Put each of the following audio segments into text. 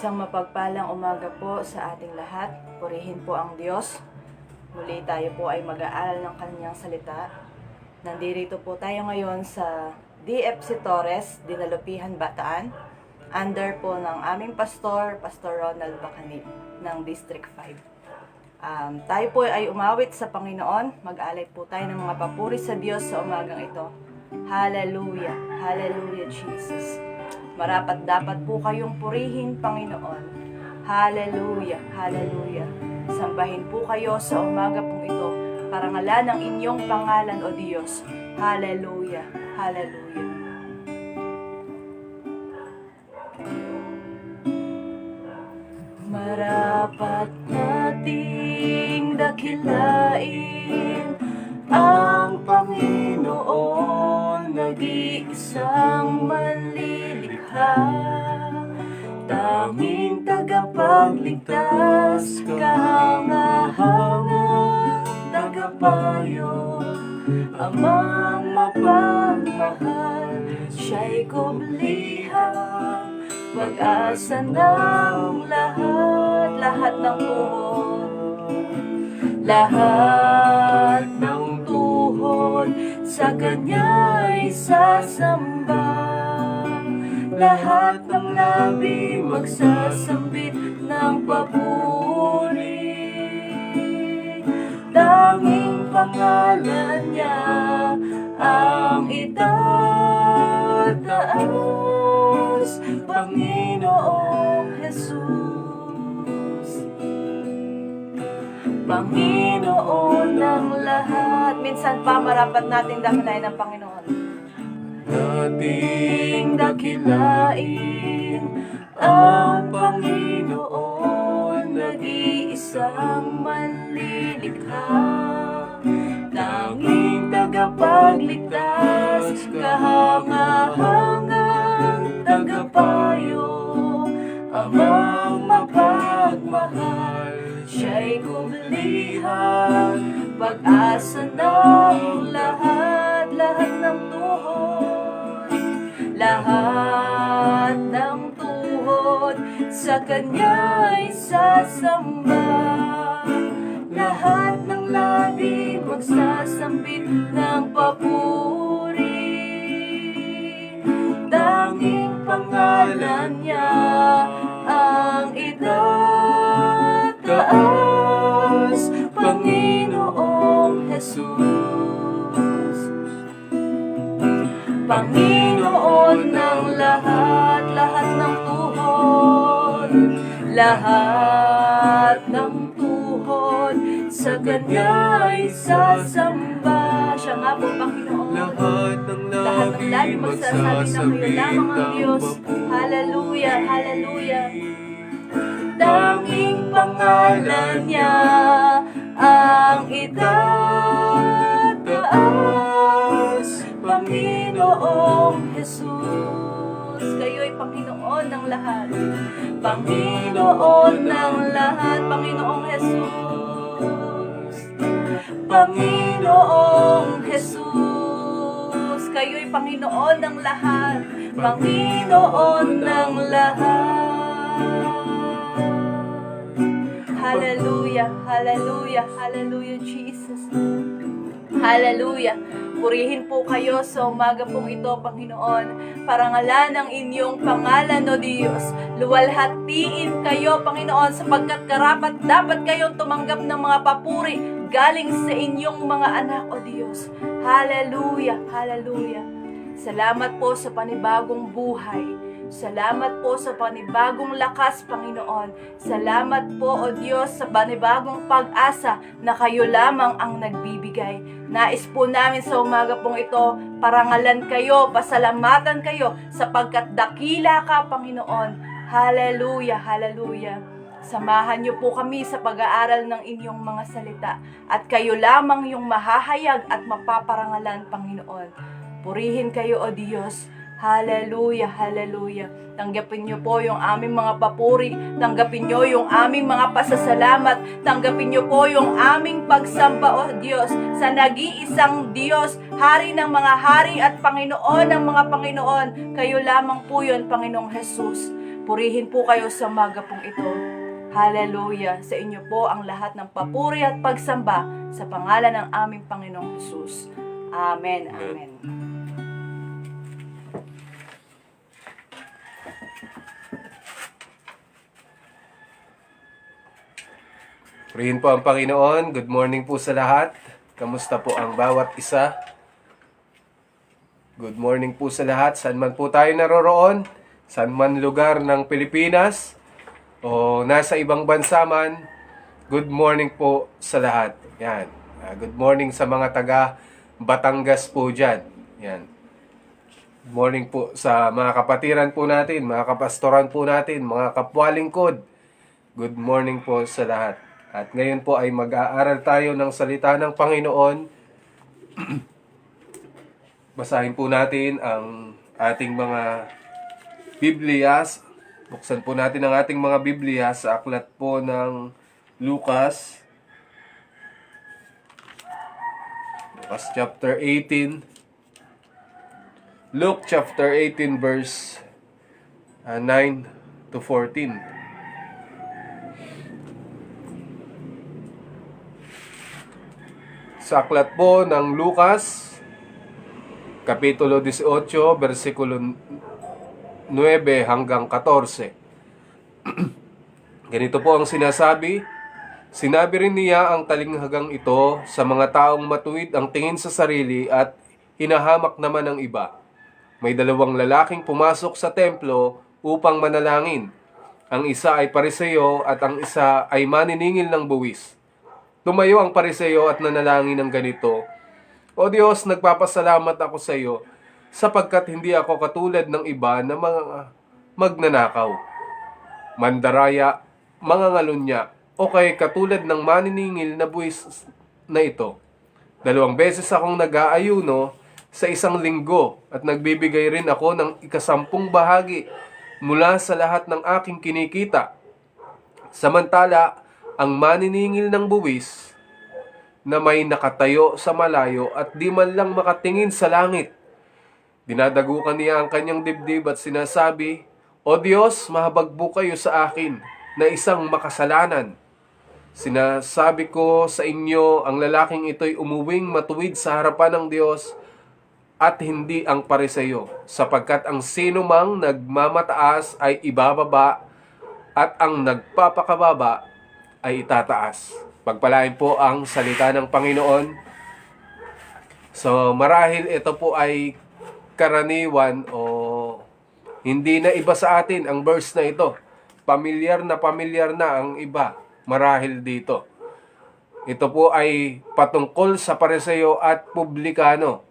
Isang mapagpalang umaga po sa ating lahat. Purihin po ang Diyos. Muli tayo po ay mag-aaral ng Kanyang salita. Nandito po tayo ngayon sa DFC Torres, Dinalupihan, Bataan. Under po ng aming pastor, Pastor Ronald Bacanib ng District 5. Tayo po ay umawit sa Panginoon. Mag-alay po tayo ng mga papuri sa Diyos sa umagang ito. Hallelujah! Hallelujah, Jesus! Marapat dapat po kayong purihin, Panginoon. Hallelujah! Hallelujah! Sambahin po kayo sa umaga pong ito. Parangalan ang inyong pangalan, O Diyos. Hallelujah! Hallelujah! Marapat nating dakilain ang Panginoon, nag-iisang manlilikha, tanging tagapagligtas, kahangahangang tagapayo, amang mapagmahal, siya'y kublihang pag-asa ng lahat ng tuhod, lahat ng tuhod sa Kanya'y sasamba, lahat ng labi magsasambit ng papuri, tanging pangalan niya ang itataas, Panginoong Jesus, Panginoon ng lahat. Minsan pa marapat nating dakilain ng Panginoon. Nating dakilain ang Panginoon, nag-iisang manlilikha, tanging tagapagligtas, kahangahangang tagapayo, amang mapagmahal, siya'y kublihan, pag-asa ng lahat ng tuhod, lahat ng tuhod sa Kanya'y sasamba, lahat ng labi magsasambit ng papuri, tanging pangalan niya ang itataas, Panginoong Jesus, Panginoon ng lahat ng tuhod, lahat ng tuhod sa Kanya'y sasamba. Siya nga po, Panginoon. Lahat ng labi magsasabi na kayo lamang ang Diyos. Hallelujah, hallelujah. Tanging pangalan niya ang itataas, Panginoong Jesus. Kayo'y Panginoon ng lahat. Panginoon ng lahat, Panginoong Jesus. Panginoong Jesus. Kayo'y Panginoon ng lahat. Panginoon ng lahat. Hallelujah, hallelujah, hallelujah, Jesus. Hallelujah. Purihin po kayo sa umaga pong ito, Panginoon. Parangalan ang inyong pangalan, O Diyos. Luwalhatiin kayo, Panginoon, sapagkat karapat dapat kayong tumanggap ng mga papuri galing sa inyong mga anak, O Diyos. Hallelujah, hallelujah. Salamat po sa panibagong buhay. Salamat po sa panibagong lakas, Panginoon. Salamat po, O Diyos, sa panibagong pag-asa na kayo lamang ang nagbibigay. Nais po namin sa umaga pong ito, parangalan kayo, pasalamatan kayo, sapagkat dakila ka, Panginoon. Hallelujah, hallelujah. Samahan niyo po kami sa pag-aaral ng inyong mga salita, at kayo lamang yung mahahayag at mapaparangalan, Panginoon. Purihin kayo, O Diyos. Hallelujah, hallelujah. Tanggapin niyo po yung aming mga papuri. Tanggapin niyo yung aming mga pasasalamat. Tanggapin niyo po yung aming pagsamba, O Diyos, sa nag-iisang Diyos, Hari ng mga hari at Panginoon ng mga Panginoon. Kayo lamang po yun, Panginoong Jesus. Purihin po kayo sa umaga pong ito. Hallelujah! Sa inyo po ang lahat ng papuri at pagsamba sa pangalan ng aming Panginoong Jesus. Amen. Amen. Purihin po ang Panginoon. Good morning po sa lahat. Kamusta po ang bawat isa? Good morning po sa lahat. Saan man po tayo naroroon, saan man lugar ng Pilipinas, o nasa ibang bansa man, good morning po sa lahat. Yan. Good morning sa mga taga Batangas po dyan. Yan. Good morning po sa mga kapatiran po natin, mga kapastoran po natin, mga kapwalingkod. Good morning po sa lahat. At ngayon po ay mag-aaral tayo ng salita ng Panginoon. Basahin po natin ang ating mga Biblias. Buksan po natin ang ating mga Biblia sa aklat po ng Lucas. Lucas chapter 18. Luke chapter 18 verse 9 to 14. Sa aklat po ng Lucas, Kapitulo 18, versikulo 9 hanggang 14. Ganito po ang sinasabi. Sinabi rin niya ang talinghagang ito sa mga taong matuwid ang tingin sa sarili at hinahamak naman ng iba. May dalawang lalaking pumasok sa templo upang manalangin. Ang isa ay Pariseo at ang isa ay maniningil ng buwis. Tumayo ang Pariseo at nanalangin ng ganito, O Diyos, nagpapasalamat ako sa iyo sapagkat hindi ako katulad ng iba na mga magnanakaw, mandaraya, mga ngalunya, o kay katulad ng maniningil na buwis na ito. 2 beses akong nag-aayuno sa isang linggo at nagbibigay rin ako ng 10% mula sa lahat ng aking kinikita. Samantala, ang maniningil ng buwis na may nakatayo sa malayo at di man lang makatingin sa langit. Dinadagukan niya ang kanyang dibdib at sinasabi, O Diyos, mahabagbo kayo sa akin na isang makasalanan. Sinasabi ko sa inyo, ang lalaking ito'y umuwing matuwid sa harapan ng Diyos at hindi ang Pariseo, sapagkat ang sino mang nagmamataas ay ibababa at ang nagpapakababa ay itataas. Pagpalain po ang salita ng Panginoon. So marahil ito po ay karaniwan o hindi na iba sa atin ang verse na ito. Pamilyar na ang iba marahil dito. Ito po ay patungkol sa Pariseo at Publikano.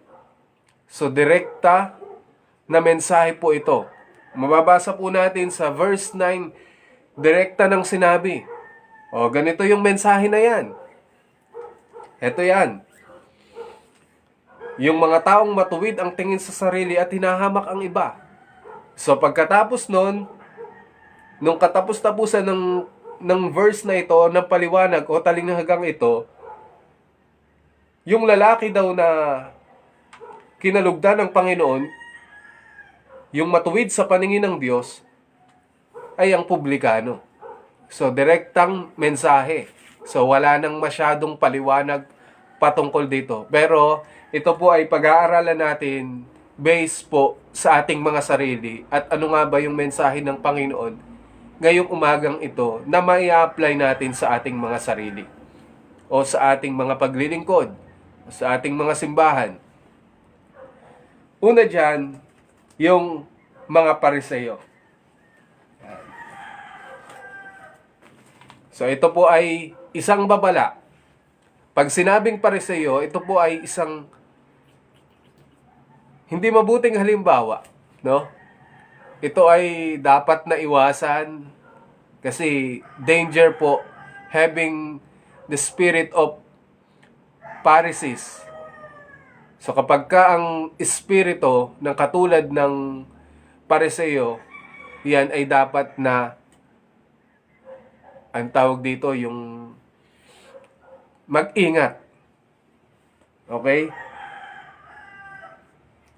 So direkta na mensahe po ito. Mababasa po natin sa verse 9, direkta ng sinabi. O, ganito yung mensahe na yan. Ito yan. Yung mga taong matuwid ang tingin sa sarili at hinahamak ang iba. So, pagkatapos nun, nung katapos-tapusan ng verse na ito, ng paliwanag o talinghagang ito, yung lalaki daw na kinalugdan ng Panginoon, yung matuwid sa paningin ng Diyos, ay ang Publikano. So, direktang mensahe. So, wala nang masyadong paliwanag patungkol dito. Pero, ito po ay pag-aaralan natin based po sa ating mga sarili at ano nga ba yung mensahe ng Panginoon ngayong umagang ito na mai-apply natin sa ating mga sarili o sa ating mga paglilingkod o sa ating mga simbahan. Una dyan, yung mga Pariseo. So ito po ay isang babala. Pag sinabing Pariseo, ito po ay isang hindi mabuting halimbawa, no? Ito ay dapat na iwasan kasi danger po having the spirit of Pharisees. So kapag ka ang espiritu ng katulad ng Pariseo, yan ay dapat na ang tawag dito yung mag-ingat. Okay?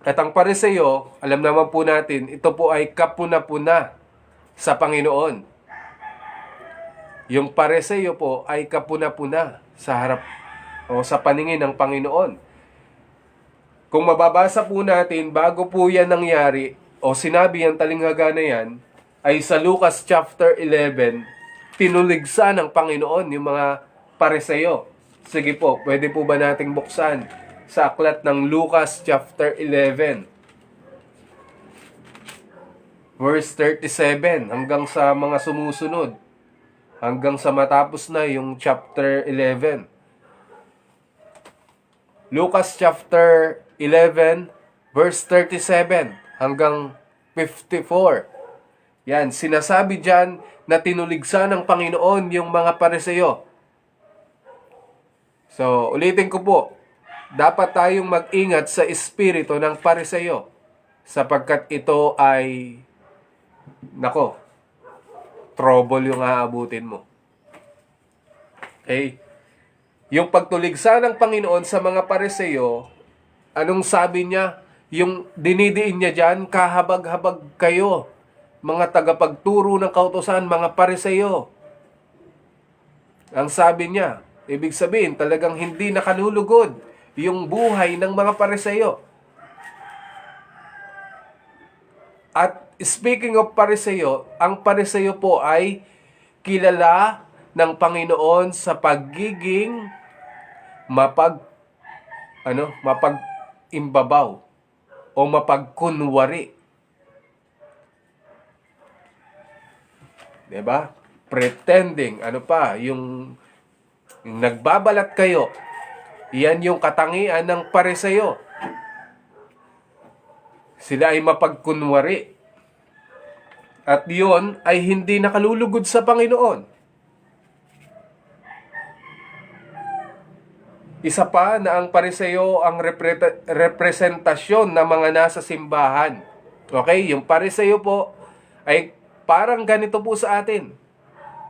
At ang Pariseo, alam naman po natin, ito po ay kapuna-puna sa Panginoon. Yung Pariseo po ay kapuna-puna sa harap o sa paningin ng Panginoon. Kung mababasa po natin, bago po yan nangyari, o sinabi ang talinghaga na yan, ay sa Lucas chapter 11, tinuligsa ng Panginoon yung mga Pariseo. Sige po, pwede po ba nating buksan sa aklat ng Lucas chapter 11, verse 37, hanggang sa mga sumusunod, hanggang sa matapos na yung chapter 11. Lucas chapter 11, verse 37 hanggang 54. Yan, sinasabi dyan na tinuligsa ng Panginoon yung mga Pariseo. So, ulitin ko po, dapat tayong mag-ingat sa espiritu ng Pariseo sapagkat ito ay, trouble yung aabutin mo. Okay? Yung pagtuligsa ng Panginoon sa mga Pariseo, anong sabi niya? Yung dinidiin niya dyan, kahabag-habag kayo, mga tagapagturo ng kautusan, mga Pariseo. Ang sabi niya, ibig sabihin, talagang hindi nakalulugod yung buhay ng mga Pariseo. At speaking of Pariseo, ang Pariseo po ay kilala ng Panginoon sa pagiging mapag-imbabaw o mapagkunwari. 'Di ba? Pretending, yung nagbabalat kayo. Yan yung katangian ng Pariseo. Sila ay mapagkunwari. At yun ay hindi nakalulugod sa Panginoon. Isa pa na ang Pariseo ang representasyon ng mga nasa simbahan. Okay? Yung Pariseo po ay parang ganito po sa atin.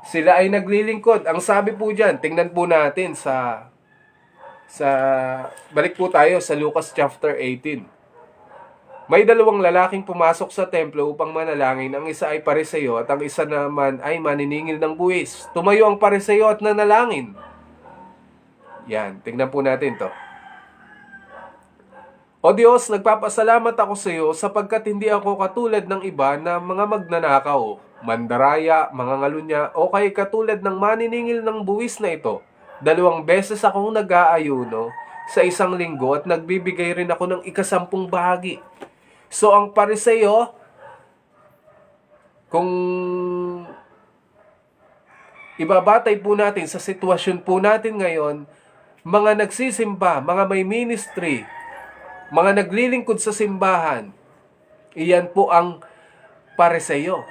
Sila ay naglilingkod. Ang sabi po dyan, tingnan po natin balik po tayo sa Lucas chapter 18. May dalawang lalaking pumasok sa templo upang manalangin. Ang isa ay Pariseo at ang isa naman ay maniningil ng buwis. Tumayo ang Pariseo at nanalangin. Yan, tingnan po natin to. O Diyos, nagpapasalamat ako sa iyo sapagkat hindi ako katulad ng iba na mga magnanakaw, mandaraya, mga ngalunya, o kay katulad ng maniningil ng buwis na ito. 2 beses akong nag-aayuno sa isang linggo at nagbibigay rin ako ng 10 bahagi. So, ang Pariseo, kung ibabatay po natin sa sitwasyon po natin ngayon, mga nagsisimba, mga may ministry, mga naglilingkod sa simbahan, iyan po ang Pariseo.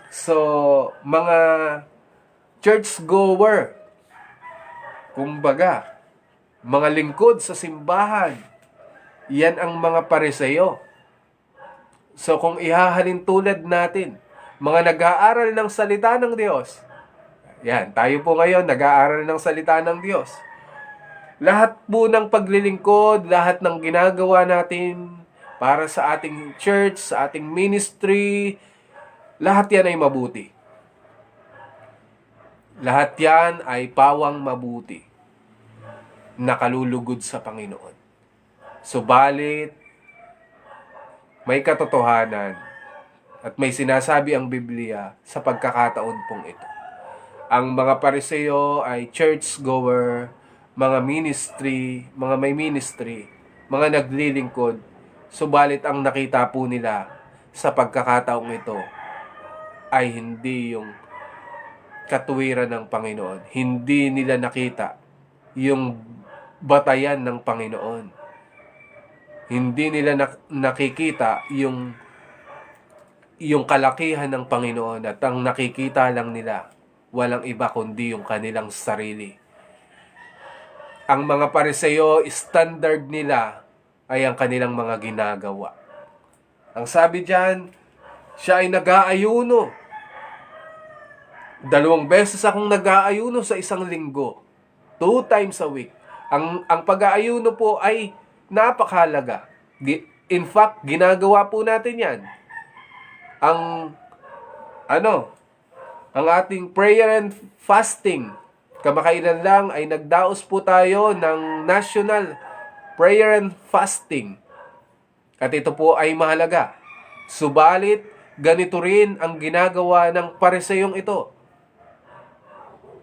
So, mga church-goer, kumbaga, mga lingkod sa simbahan, yan ang mga Pariseo. So kung ihahalin tulad natin, mga nag-aaral ng salita ng Diyos, yan, tayo po ngayon nag-aaral ng salita ng Diyos. Lahat po ng paglilingkod, lahat ng ginagawa natin para sa ating church, sa ating ministry, lahat yan ay mabuti. Lahat yan ay pawang mabuti, nakalulugod sa Panginoon. Subalit, may katotohanan at may sinasabi ang Biblia sa pagkakataon pong ito. Ang mga Pariseo ay church-goer, mga ministry, mga may ministry, mga naglilingkod. Subalit ang nakita po nila sa pagkakataong ito ay hindi yung katuwiran ng Panginoon. Hindi nila nakita yung batayan ng Panginoon. Hindi nila nakikita yung kalakihan ng Panginoon at ang nakikita lang nila walang iba kundi yung kanilang sarili. Ang mga Pariseo, standard nila ay ang kanilang mga ginagawa. Ang sabi diyan, siya ay nag-aayuno. 2 beses akong nag-aayuno sa isang linggo. 2 times a week. Ang pag-aayuno po ay napakahalaga. In fact, ginagawa po natin yan. ang ang ating prayer and fasting. Kamakailan lang ay nagdaos po tayo ng National Prayer and Fasting. At ito po ay mahalaga. Subalit, ganito rin ang ginagawa ng Pariseyong ito.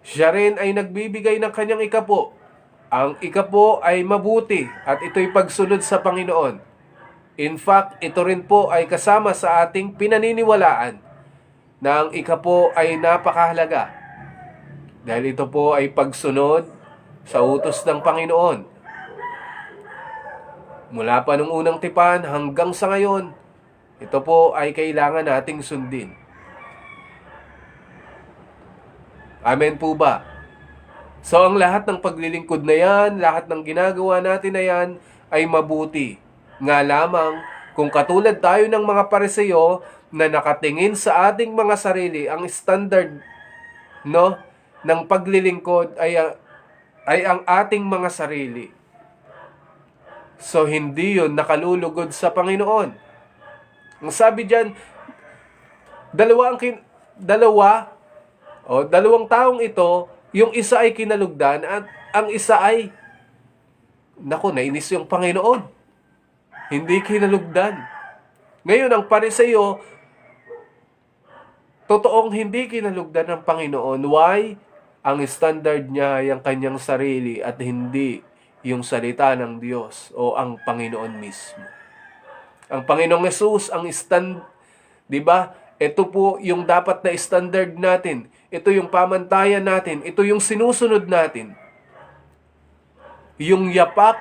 Siya rin ay nagbibigay ng kanyang ikapo. Ang ikapo ay mabuti at ito'y pagsunod sa Panginoon. In fact, ito rin po ay kasama sa ating pinaniniwalaan na ang ikapo ay napakahalaga. Dahil ito po ay pagsunod sa utos ng Panginoon. Mula pa nung unang tipan hanggang sa ngayon, ito po ay kailangan nating sundin. Amen po ba? So ang lahat ng paglilingkod na yan, lahat ng ginagawa natin na yan ay mabuti. Nga lamang kung katulad tayo ng mga Pariseyo na nakatingin sa ating mga sarili, ang standard ng paglilingkod ay ang ating mga sarili. So, hindi yun nakalulugod sa Panginoon. Ang sabi dyan, dalawang taong ito, yung isa ay kinalugdan at ang isa ay, nainis yung Panginoon. Hindi kinalugdan. Ngayon, ang Pariseo, totoong hindi kinalugdan ng Panginoon. Why? Ang standard niya ay ang kanyang sarili at hindi yung salita ng Diyos o ang Panginoon mismo. Ang Panginoong Hesus, di ba? Ito po yung dapat na standard natin. Ito yung pamantayan natin. Ito yung sinusunod natin. Yung yapak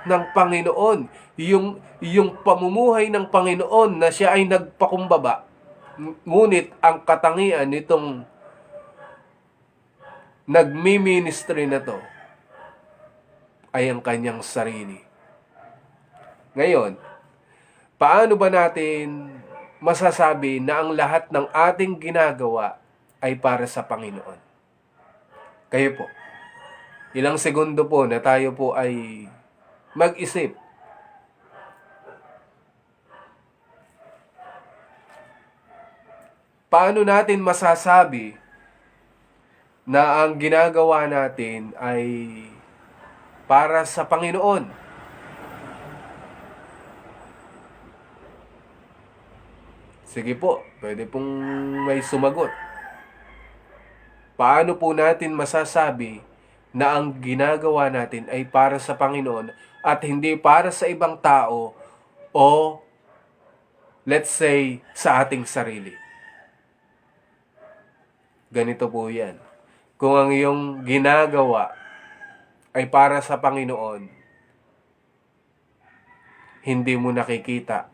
ng Panginoon. Yung pamumuhay ng Panginoon na siya ay nagpakumbaba. Ngunit ang katangian nitong nagmi-ministry na to ay ang kanyang sarili. Ngayon, paano ba natin masasabi na ang lahat ng ating ginagawa ay para sa Panginoon? Kayo po, ilang segundo po na tayo po ay mag-isip. Paano natin masasabi na ang ginagawa natin ay para sa Panginoon? Sige po, pwede pong may sumagot. Paano po natin masasabi na ang ginagawa natin ay para sa Panginoon at hindi para sa ibang tao o let's say sa ating sarili? Ganito po yan. Kung ang iyong ginagawa ay para sa Panginoon, hindi mo nakikita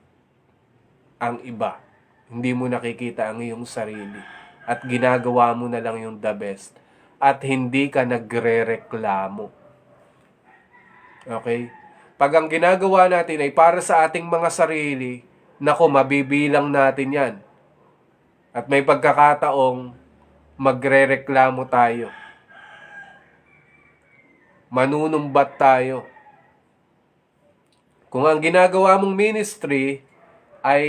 ang iba. Hindi mo nakikita ang iyong sarili. At ginagawa mo na lang yung the best. At hindi ka nagre-reklamo. Okay? Pag ang ginagawa natin ay para sa ating mga sarili, mabibilang natin yan. At may pagkakataong magre-reklamo tayo. Manunumbat tayo. Kung ang ginagawa mong ministry ay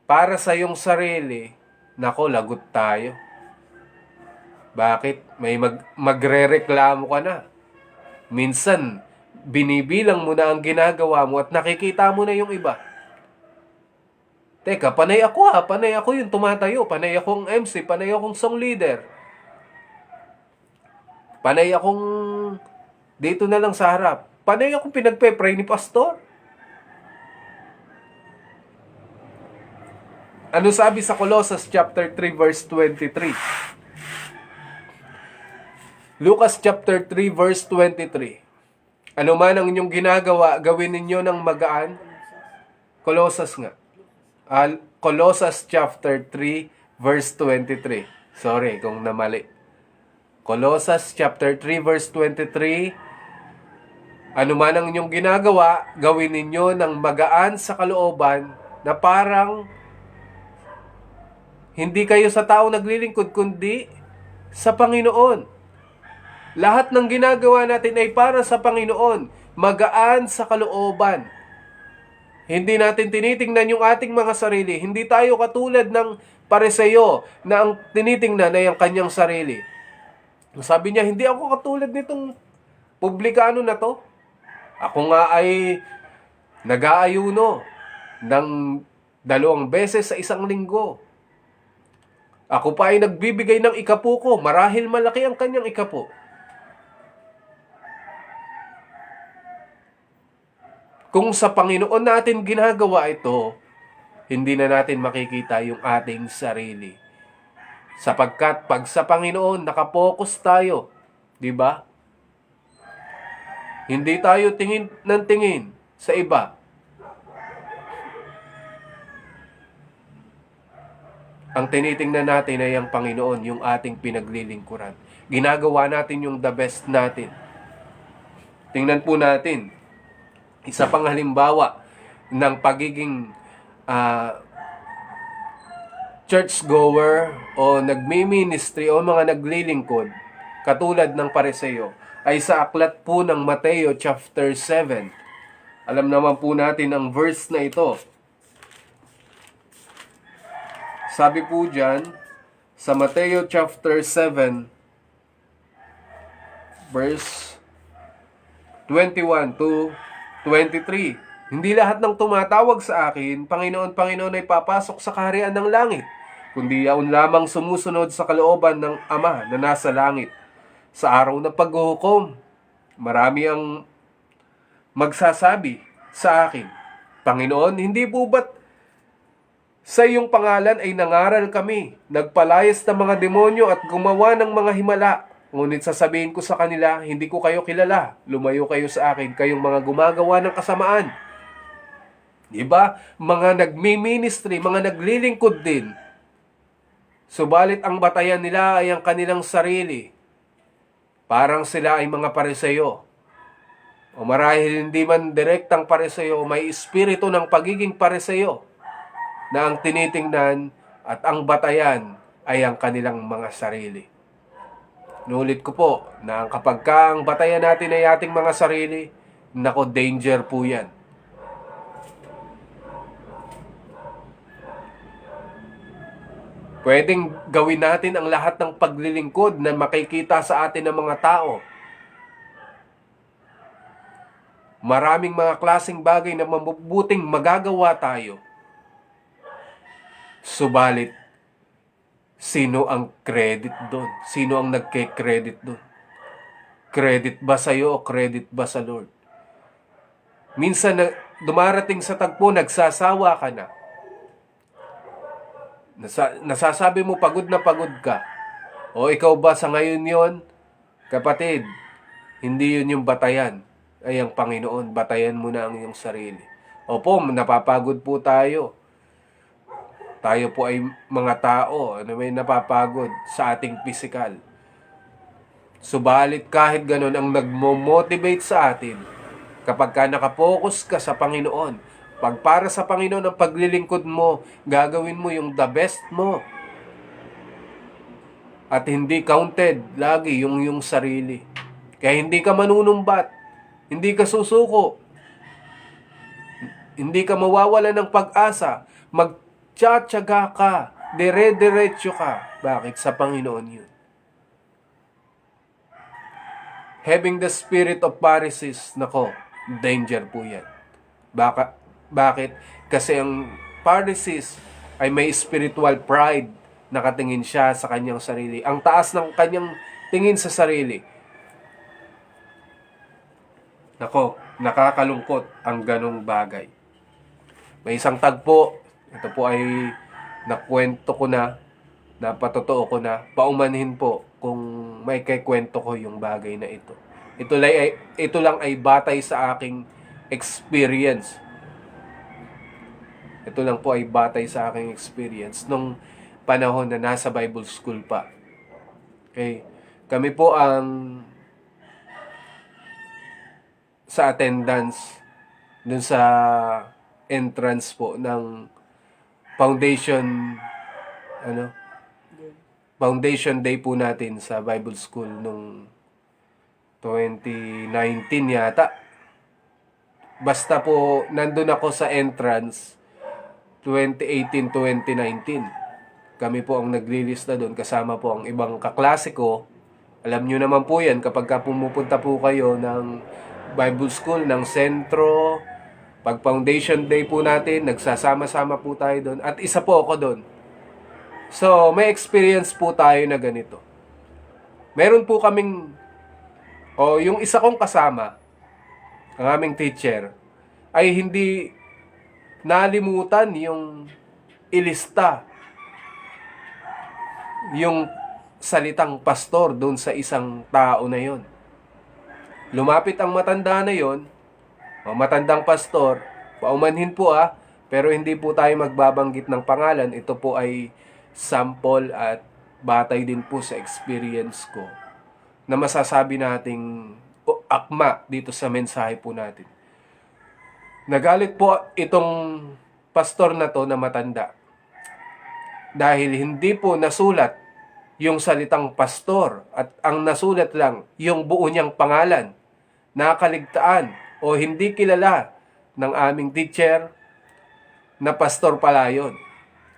para sa iyong sarili, lagot tayo. Bakit? May magre-reklamo ka na. Minsan, binibilang mo na ang ginagawa mo at nakikita mo na yung iba. Teka, panay ako panay ako yung tumatayo, panay akong MC, panay akong song leader. Panay akong dito na lang sa harap. Panay akong pinagpe-pray ni pastor. Ano sabi sa Colossus chapter 3 verse 23? Lucas chapter 3 verse 23. Ano man ang inyong ginagawa, gawin ninyo ng magaan. Colossus nga. Colossus chapter 3 verse 23. Sorry kung namali. Colossus chapter 3 verse 23. Ano man ang inyong ginagawa, gawin ninyo ng magaan sa kalooban na parang hindi kayo sa tao naglilingkod kundi sa Panginoon. Lahat ng ginagawa natin ay para sa Panginoon. Magaan sa kalooban. Hindi natin tinitingnan yung ating mga sarili. Hindi tayo katulad ng Pariseo na ang tinitingnan ay ang kanyang sarili. Sabi niya, hindi ako katulad nitong publikano na to. Ako nga ay nag-aayuno ng 2 beses sa isang linggo. Ako pa ay nagbibigay ng ikapu ko. Marahil malaki ang kanyang ikapu. Kung sa Panginoon natin ginagawa ito, hindi na natin makikita yung ating sarili. Sapagkat pag sa Panginoon, nakapokus tayo. Di ba? Hindi tayo tingin ng tingin sa iba. Ang tinitingnan natin ay ang Panginoon, yung ating pinaglilingkuran. Ginagawa natin yung the best natin. Tingnan po natin, isa pang halimbawa ng pagiging churchgoer o nagmi-ministry o mga naglilingkod, katulad ng Pariseo, ay sa aklat po ng Mateo chapter 7. Alam naman po natin ang verse na ito. Sabi po dyan, sa Mateo chapter 7, verse 21 to 23. Hindi lahat ng tumatawag sa akin, Panginoon, Panginoon, ay papasok sa kaharian ng langit, kundi yaon lamang sumusunod sa kalooban ng Ama na nasa langit. Sa araw ng paghuhukom, marami ang magsasabi sa akin, Panginoon, hindi po ba't sa iyong pangalan ay nangaral kami, nagpalayas ng mga demonyo at gumawa ng mga himala? Ngunit sasabihin ko sa kanila, hindi ko kayo kilala. Lumayo kayo sa akin, kayong mga gumagawa ng kasamaan. Diba? Mga nagmi-ministry, mga naglilingkod din. Subalit ang batayan nila ay ang kanilang sarili. Parang sila ay mga Pariseo. O marahil hindi man direktang Pariseo, may espiritu ng pagiging Pariseo na ang tinitingnan at ang batayan ay ang kanilang mga sarili. Nulit ko po na kapag ang batayan natin ay ating mga sarili, nako, danger po yan. Pwedeng gawin natin ang lahat ng paglilingkod na makikita sa atin ng mga tao. Maraming mga klaseng bagay na mabubuting magagawa tayo. Subalit, sino ang credit doon? Sino ang nagke-credit doon? Credit ba sa'yo o credit ba sa Lord? Minsan na dumarating sa tagpo, nagsasawa ka na. Nasasabi mo pagod na pagod ka. O ikaw ba sa ngayon yon? Kapatid, hindi yun yung batayan. Ay ang Panginoon, batayan mo na ang iyong sarili. Opo, napapagod po tayo. Tayo po ay mga tao, may napapagod sa ating pisikal. Subalit kahit ganun, ang nagmo-motivate sa atin, kapag ka nakapokus ka sa Panginoon, pag para sa Panginoon ang paglilingkod mo, gagawin mo yung the best mo. At hindi counted lagi yung sarili. Kaya hindi ka manunumbat, hindi ka susuko, hindi ka mawawala ng pag-asa, magtsatsaga ka, dire-diretso ka. Bakit? Sa Panginoon yun. Having the spirit of Pharisees, nako, danger po yan. Bakit? Kasi ang Pharisees ay may spiritual pride, nakatingin siya sa kanyang sarili. Ang taas ng kanyang tingin sa sarili. Nako, nakakalungkot ang ganong bagay. May isang tagpo, ito po ay nakwento ko na, napatotoo ko na, paumanhin po kung may kwento ko yung bagay na ito. Ito lang ay batay sa aking experience. Ito lang po ay batay sa aking experience nung panahon na nasa Bible school pa. Okay? Kami po ang sa attendance dun sa entrance po ng Foundation Day po natin sa Bible School nung 2019 yata. Basta po, nandun ako sa entrance 2018-2019. Kami po ang naglilista doon kasama po ang ibang kaklase ko. Alam nyo naman po yan kapag pumupunta po kayo ng Bible School, ng sentro, pag Foundation Day po natin, nagsasama-sama po tayo doon. At isa po ako doon. So, may experience po tayo na ganito. Meron po kaming, yung isa kong kasama, ang aming teacher, ay hindi nalimutan yung ilista yung salitang pastor doon sa isang tao na yon. Lumapit ang matanda na yon, o matandang pastor, paumanhin po pero hindi po tayo magbabanggit ng pangalan. Ito po ay sample at batay din po sa experience ko na masasabi nating akma dito sa mensahe po natin. Nagalit po itong pastor na to na matanda dahil hindi po nasulat yung salitang pastor at ang nasulat lang yung buo niyang pangalan, nakaligtaan o hindi kilala ng aming teacher na pastor pala yun.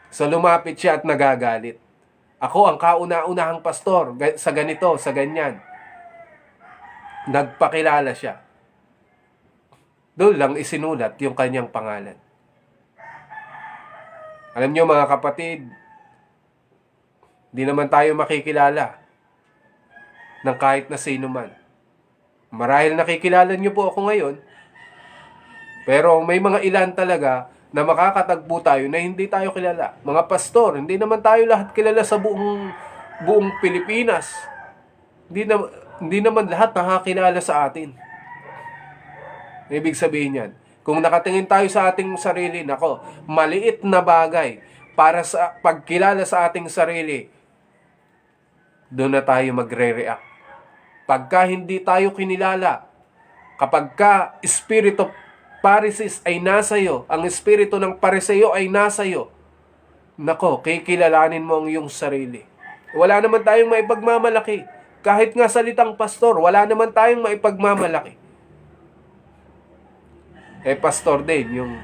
So lumapit siya at nagagalit. Ako ang kauna-unahang pastor sa ganito, sa ganyan. Nagpakilala siya. Doon lang isinulat yung kanyang pangalan. Alam niyo mga kapatid, di naman tayo makikilala ng kahit na sino man. Marahil nakikilala niyo po ako ngayon, pero may mga ilan talaga na makakatagpo tayo na hindi tayo kilala. Mga pastor, hindi naman tayo lahat kilala sa buong Pilipinas. Hindi naman lahat nakakilala sa atin. Ibig sabihin yan, kung nakatingin tayo sa ating sarili, nako, maliit na bagay para sa pagkilala sa ating sarili, doon na tayo magre-react. Pagka hindi tayo kinilala, kapag ka Spirit of Pharisees ay nasa iyo, ang Espiritu ng Pariseo ay nasa iyo, nako, kikilalanin mo ang iyong sarili. Wala naman tayong maipagmamalaki. Kahit nga salitang pastor, wala naman tayong maipagmamalaki. Pastor din yung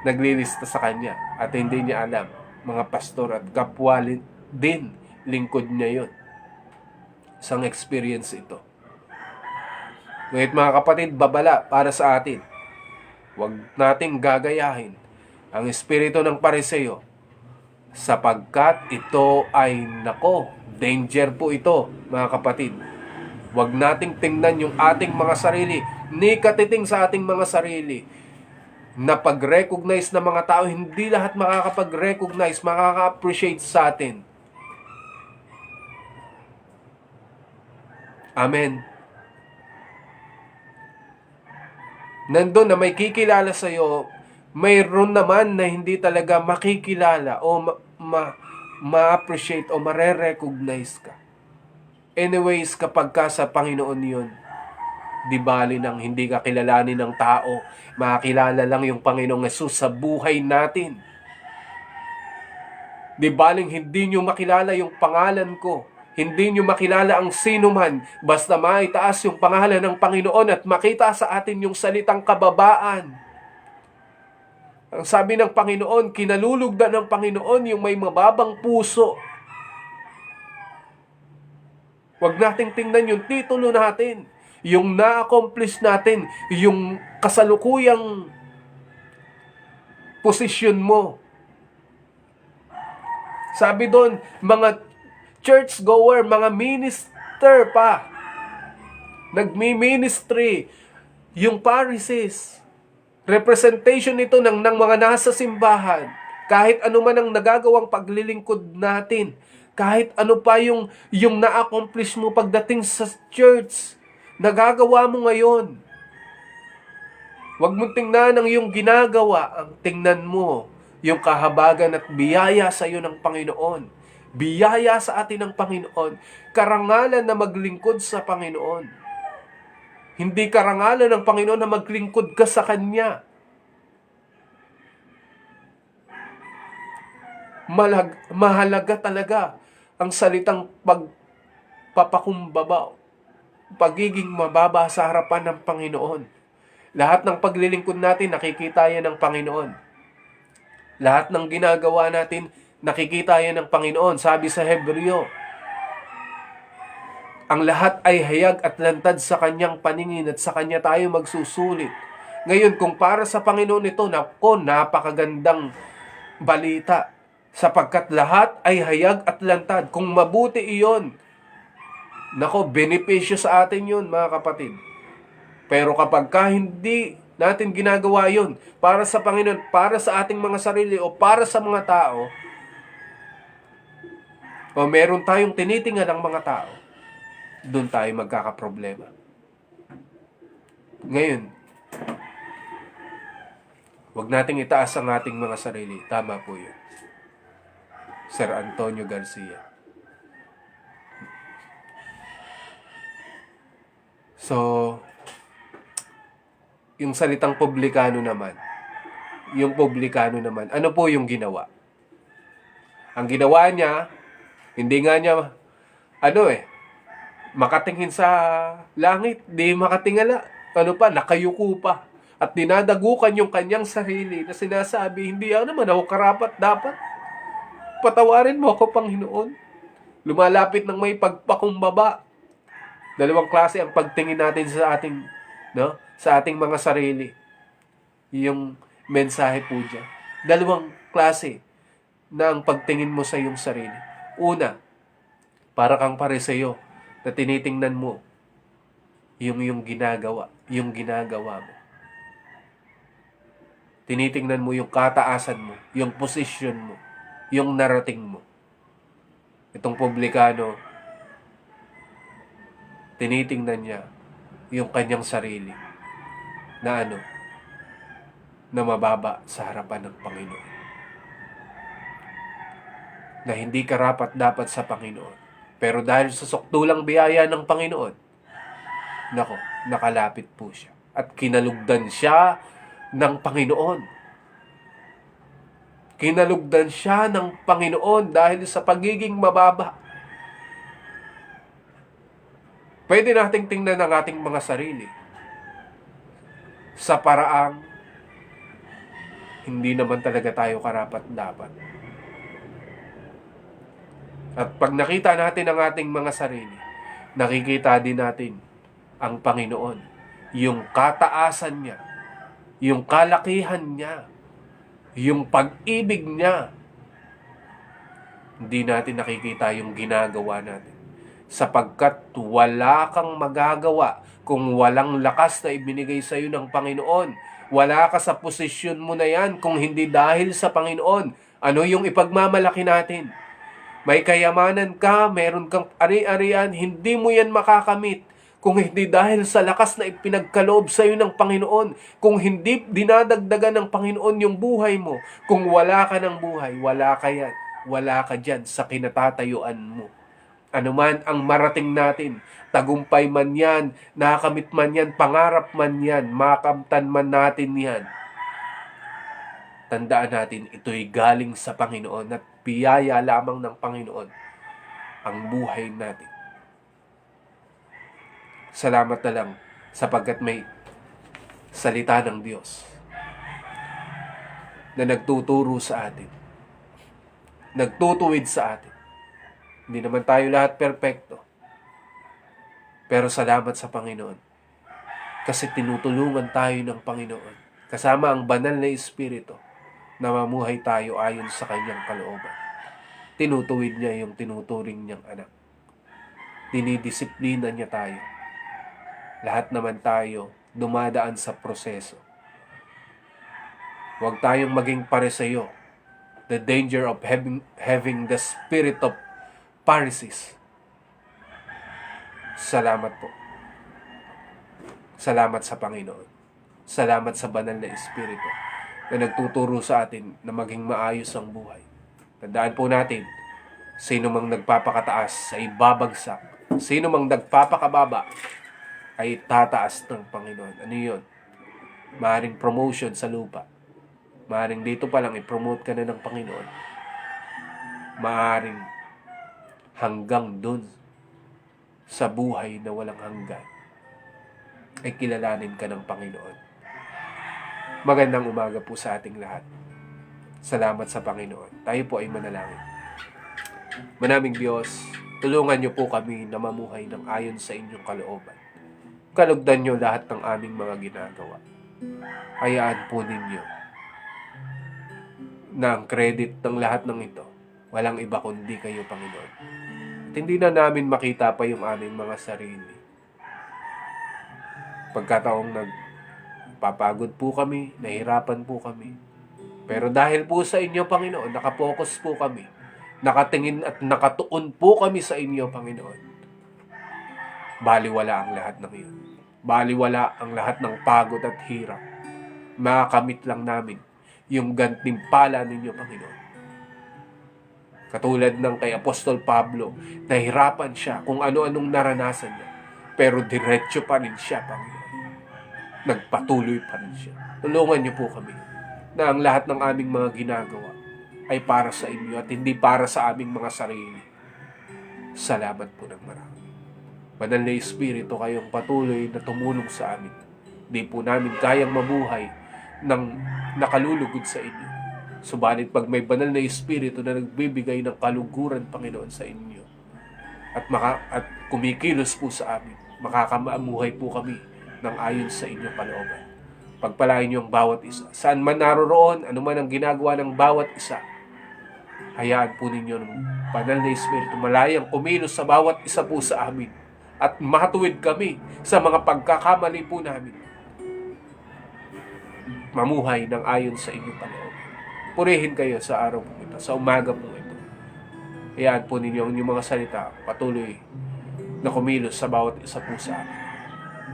naglilista sa kanya at hindi niya alam. Mga pastor at kapwa din, lingkod niya yun. Isang experience ito. Ngayon mga kapatid, babala para sa atin. Huwag nating gagayahin ang espiritu ng pariseo sapagkat ito ay danger po ito mga kapatid. Huwag nating tingnan yung ating mga sarili, ni katiting sa ating mga sarili, na pag-recognize ng mga tao, hindi lahat makakapag-recognize, makaka-appreciate sa atin. Amen. Nandun na may kikilala sa'yo, mayroon naman na hindi talaga makikilala o ma-appreciate o mare-recognize ka. Anyways, kapag ka sa Panginoon yun, di bali nang hindi ka kilalanin ng tao, makakilala lang yung Panginoong Hesus sa buhay natin. Di baling hindi nyo makilala yung pangalan ko, hindi nyo makilala ang sino man, basta maitaas yung pangalan ng Panginoon at makita sa atin yung salitang kababaan. Ang sabi ng Panginoon, kinalulugdan ng Panginoon yung may mababang puso. Huwag nating tingnan yung titulo natin, yung na-accomplish natin, yung kasalukuyang posisyon mo. Sabi doon, mga churchgoer, mga minister pa, nagmi-ministry, yung Pharisees, representation ito ng mga nasa simbahan, kahit ano man ang nagagawang paglilingkod natin, kahit ano pa yung na-accomplish mo pagdating sa church, nagagawa mo ngayon. Huwag mong tingnan ang iyong ginagawa, ang tingnan mo yung kahabagan at biyaya sa iyo ng Panginoon. Biyaya sa atin ng Panginoon. Karangalan na maglingkod sa Panginoon. Hindi karangalan ng Panginoon na maglingkod ka sa Kanya. Mahalaga talaga ang salitang pagpapakumbaba, pagiging mababa sa harapan ng Panginoon. Lahat ng paglilingkod natin, nakikita yan ng Panginoon. Lahat ng ginagawa natin, nakikita yan ng Panginoon. Sabi sa Hebreo, ang lahat ay hayag at lantad sa kanyang paningin at sa kanya tayo magsusulit. Ngayon, kung para sa Panginoon ito, nako, napakagandang balita. Sapagkat lahat ay hayag at lantad. Kung mabuti iyon, nako, benepisyo sa atin yun, mga kapatid. Pero kapag hindi natin ginagawa yun para sa Panginoon, para sa ating mga sarili o para sa mga tao, o meron tayong tinitingnan ng mga tao, doon tayo magkakaproblema. Ngayon, huwag nating itaas ang ating mga sarili. Tama po yun. Sir Antonio Garcia. So, yung salitang publikano naman, ano po yung ginawa? Ang ginawa niya, hindi nga niya, makatingin sa langit, di makatingala. Nakayuko pa. At dinadagukan yung kanyang sarili na sinasabi, hindi naman ako karapat dapat. Patawarin mo ako, Panginoon. Lumalapit ng may pagpakumbaba. Dalawang klase ang pagtingin natin sa ating mga sarili. Yung mensahe po dyan. Dalawang klase na ang pagtingin mo sa iyong sarili. Una, para kang Pariseo na tinitingnan mo yung ginagawa mo. Tinitingnan mo yung kataasan mo, yung position mo, yung narating mo. Itong publikano, tinitingnan niya yung kanyang sarili na na mababa sa harapan ng Panginoon. Na hindi karapat dapat sa Panginoon. Pero dahil sa sukdulang biyaya ng Panginoon, nakalapit po siya. At kinalugdan siya ng Panginoon. Kinalugdan siya ng Panginoon dahil sa pagiging mababa. Pwede nating tingnan ang ating mga sarili sa paraang hindi naman talaga tayo karapat-dapat. At pag nakita natin ang ating mga sarili, nakikita din natin ang Panginoon, yung kataasan niya, yung kalakihan niya, yung pag-ibig niya. Hindi natin nakikita yung ginagawa natin. Sapagkat wala kang magagawa kung walang lakas na ibinigay sa iyo ng Panginoon. Wala ka sa posisyon mo na yan kung hindi dahil sa Panginoon. Ano yung ipagmamalaki natin? May kayamanan ka, meron kang ari-arian, hindi mo yan makakamit kung hindi dahil sa lakas na ipinagkaloob sa iyo ng Panginoon. Kung hindi dinadagdagan ng Panginoon yung buhay mo, kung wala ka ng buhay, wala ka yan. Wala ka dyan sa kinatatayuan mo. Ano man ang marating natin, tagumpay man yan, nakakamit man yan, pangarap man yan, makamtan man natin yan. Tandaan natin, ito'y galing sa Panginoon at biyaya lamang ng Panginoon ang buhay natin. Salamat na lang sapagkat may salita ng Diyos na nagtuturo sa atin, nagtutuwid sa atin. Hindi naman tayo lahat perpekto. Pero salamat sa Panginoon. Kasi tinutulungan tayo ng Panginoon. Kasama ang banal na Espiritu na mamuhay tayo ayon sa kanyang kalooban. Tinutuwid niya yung tinuturing niyang anak. Dinidisiplina niya tayo. Lahat naman tayo dumadaan sa proseso. Huwag tayong maging Pariseo. The danger of having the spirit of Pharisees. Salamat po. Salamat sa Panginoon. Salamat sa banal na Espiritu na nagtuturo sa atin na maging maayos ang buhay. Tandaan po natin, sino mang nagpapakataas ay babagsak. Sino mang nagpapakababa ay tataas ng Panginoon. Ano yun? Maaaring promotion sa lupa. Maaaring dito pa lang i-promote ka na ng Panginoon. Maaaring hanggang dun sa buhay na walang hanggan ay kilalanin ka ng Panginoon. Magandang umaga po sa ating lahat. Salamat sa Panginoon. Tayo po ay manalangin. Manaming Diyos, tulungan niyo po kami na mamuhay ng ayon sa inyong kalooban. Kalugdan niyo lahat ng aming mga ginagawa. Hayaan po ninyo na ang credit ng lahat ng ito, walang iba kundi kayo, Panginoon. At hindi na namin makita pa yung aming mga sarili. Pagkataong nagpapagod po kami, nahirapan po kami. Pero dahil po sa inyo, Panginoon, nakapokus po kami. Nakatingin at nakatuon po kami sa inyo, Panginoon. Baliwala ang lahat ng iyon. Baliwala ang lahat ng pagod at hirap. Makakamit lang namin yung gantimpala ninyo, Panginoon. Katulad ng kay Apostol Pablo, nahirapan siya kung ano-anong naranasan niya. Pero diretso pa rin siya, Panginoon. Nagpatuloy pa rin siya. Tulungan niyo po kami na ang lahat ng aming mga ginagawa ay para sa inyo at hindi para sa aming mga sarili. Salamat po ng marami. Banal na Espiritu, kayong patuloy na tumulong sa amin. Di po namin kayang mabuhay ng nakalulugod sa inyo. Subalit pag may banal na Espiritu na nagbibigay ng kaluguran, Panginoon, sa inyo at kumikilos po sa amin, makakamamuhay po kami ng ayon sa inyong kalooban. Pagpalain niyo ang bawat isa. Saan man naroroon, anuman ang ginagawa ng bawat isa, hayaan po ninyo ng banal na Espiritu malayang kumilos sa bawat isa po sa amin at matuwid kami sa mga pagkakamali po namin. Mamuhay ng ayon sa inyong kalooban. Purihin kayo sa araw po ito, sa umaga po ito. Hayaan po ninyo ang inyong mga salita patuloy na kumilos sa bawat isa po sa amin.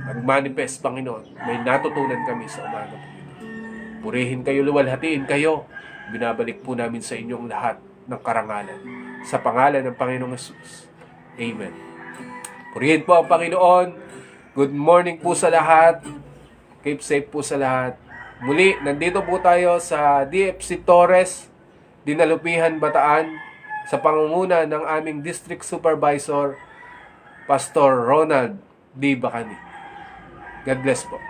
Mag-manifest, Panginoon, may natutunan kami sa umaga po ito. Purihin kayo, luwalhatiin kayo. Binabalik po namin sa inyong lahat ng karangalan. Sa pangalan ng Panginoong Jesus. Amen. Purihin po ang Panginoon. Good morning po sa lahat. Keep safe po sa lahat. Muli, nandito po tayo sa DFC Torres, Dinalupihan, Bataan, sa pangunguna ng aming District Supervisor, Pastor Ronald D. Bacani. God bless po.